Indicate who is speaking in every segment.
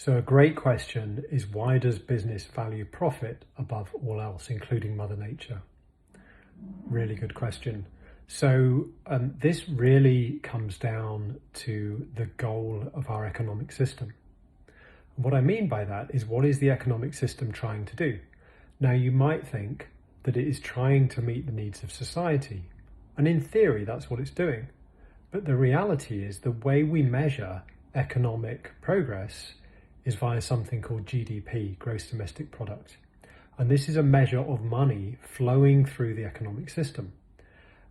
Speaker 1: So a great question is, why does business value profit above all else, including Mother Nature? Really good question. So this really comes down to the goal of our economic system. What I mean by that is, what is the economic system trying to do? Now, you might think that it is trying to meet the needs of society. And in theory, that's what it's doing. But the reality is, the way we measure economic progress is via something called GDP, gross domestic product. And this is a measure of money flowing through the economic system.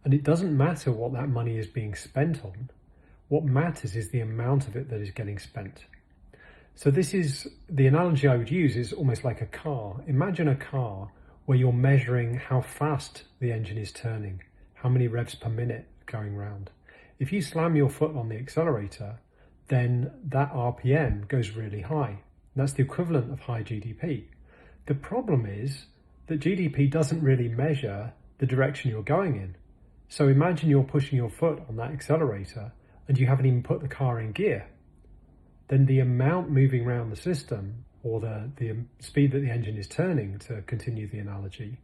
Speaker 1: And it doesn't matter what that money is being spent on. What matters is the amount of it that is getting spent. So this is, the analogy I would use is almost like a car. Imagine a car where you're measuring how fast the engine is turning, how many revs per minute going round. If you slam your foot on the accelerator, then that RPM goes really high. That's the equivalent of high GDP. The problem is that GDP doesn't really measure the direction you're going in. So imagine you're pushing your foot on that accelerator and you haven't even put the car in gear. Then the amount moving around the system, or the speed that the engine is turning, to continue the analogy,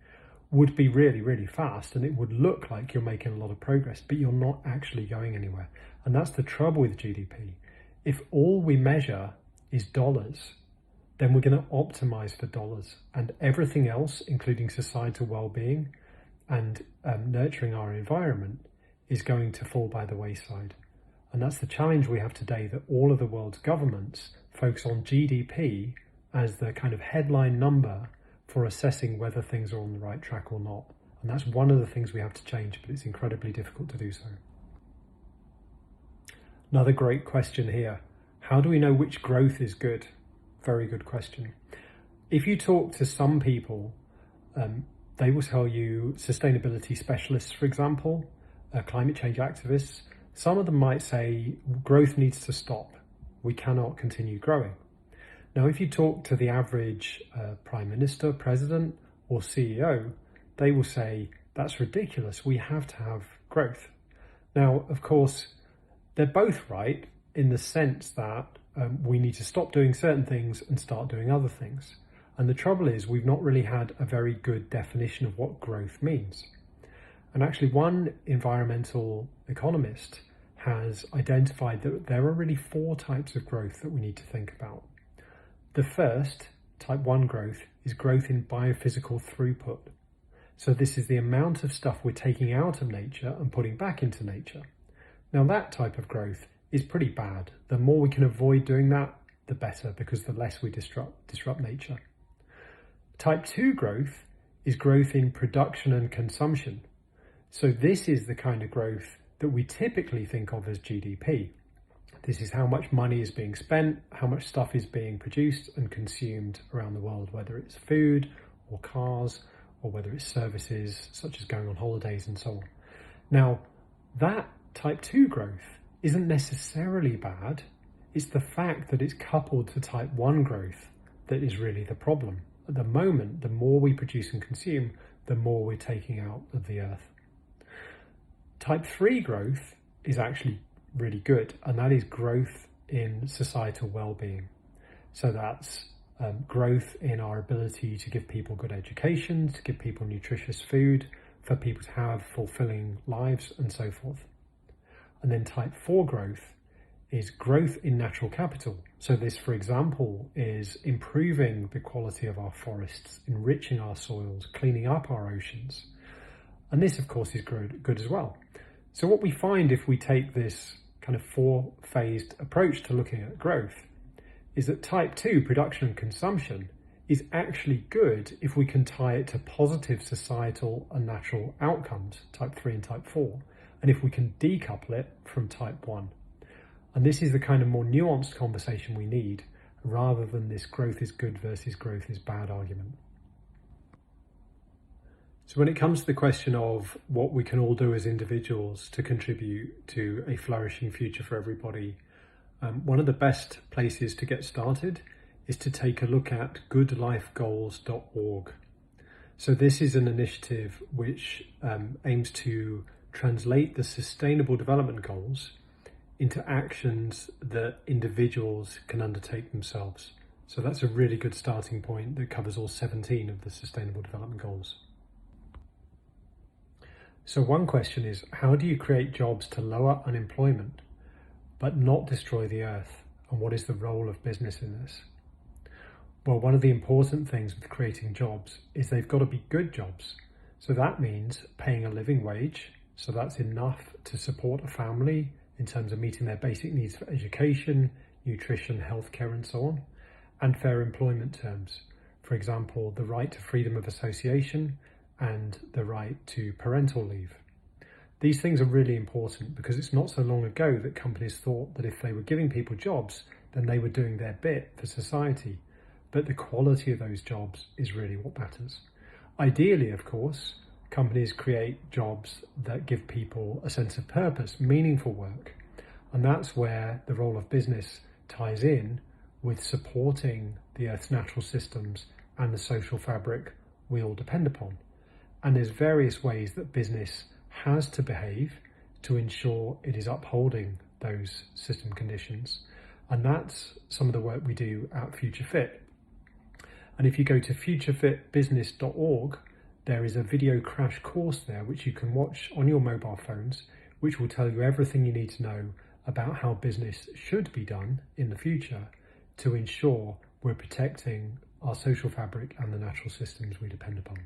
Speaker 1: would be really, really fast, and it would look like you're making a lot of progress, but you're not actually going anywhere. And that's the trouble with GDP. If all we measure is dollars, then we're going to optimize for dollars, and everything else, including societal well-being and nurturing our environment, is going to fall by the wayside. And that's the challenge we have today, that all of the world's governments focus on GDP as the kind of headline number for assessing whether things are on the right track or not. And that's one of the things we have to change, but it's incredibly difficult to do so. Another great question here. How do we know which growth is good? Very good question. If you talk to some people, they will tell you, sustainability specialists, for example, climate change activists, some of them might say growth needs to stop. We cannot continue growing. Now, if you talk to the average Prime Minister, President, or CEO, they will say, that's ridiculous. We have to have growth. Now, of course, they're both right in the sense that we need to stop doing certain things and start doing other things. And the trouble is, we've not really had a very good definition of what growth means. And actually, one environmental economist has identified that there are really 4 types of growth that we need to think about. The first, type 1 growth, is growth in biophysical throughput. So this is the amount of stuff we're taking out of nature and putting back into nature. Now, that type of growth is pretty bad. The more we can avoid doing that, the better, because the less we disrupt nature. Type 2 growth is growth in production and consumption. So this is the kind of growth that we typically think of as GDP. This is how much money is being spent, how much stuff is being produced and consumed around the world, whether it's food or cars, or whether it's services such as going on holidays and so on. Now, that type 2 growth isn't necessarily bad. It's the fact that it's coupled to type 1 growth that is really the problem. At the moment, the more we produce and consume, the more we're taking out of the earth. Type 3 growth is actually really good, and that is growth in societal well-being. So that's growth in our ability to give people good education, to give people nutritious food, for people to have fulfilling lives, and so forth. And then type 4 growth is growth in natural capital. So this, for example, is improving the quality of our forests, enriching our soils, cleaning up our oceans. And this, of course, is good as well. So what we find if we take this kind of 4-phased approach to looking at growth is that type 2, production and consumption, is actually good if we can tie it to positive societal and natural outcomes, type 3 and type 4, and if we can decouple it from type 1. And this is the kind of more nuanced conversation we need, rather than this growth is good versus growth is bad argument. So when it comes to the question of what we can all do as individuals to contribute to a flourishing future for everybody, one of the best places to get started is to take a look at goodlifegoals.org. So this is an initiative which aims to translate the Sustainable Development Goals into actions that individuals can undertake themselves. So that's a really good starting point that covers all 17 of the Sustainable Development Goals. So one question is, how do you create jobs to lower unemployment but not destroy the earth? And what is the role of business in this? Well, one of the important things with creating jobs is they've got to be good jobs. So that means paying a living wage. So that's enough to support a family in terms of meeting their basic needs for education, nutrition, healthcare, and so on. And fair employment terms. For example, the right to freedom of association and the right to parental leave. These things are really important because it's not so long ago that companies thought that if they were giving people jobs, then they were doing their bit for society. But the quality of those jobs is really what matters. Ideally, of course, companies create jobs that give people a sense of purpose, meaningful work. And that's where the role of business ties in with supporting the Earth's natural systems and the social fabric we all depend upon. And there's various ways that business has to behave to ensure it is upholding those system conditions. And that's some of the work we do at FutureFit. And if you go to futurefitbusiness.org, there is a video crash course there which you can watch on your mobile phones, which will tell you everything you need to know about how business should be done in the future to ensure we're protecting our social fabric and the natural systems we depend upon.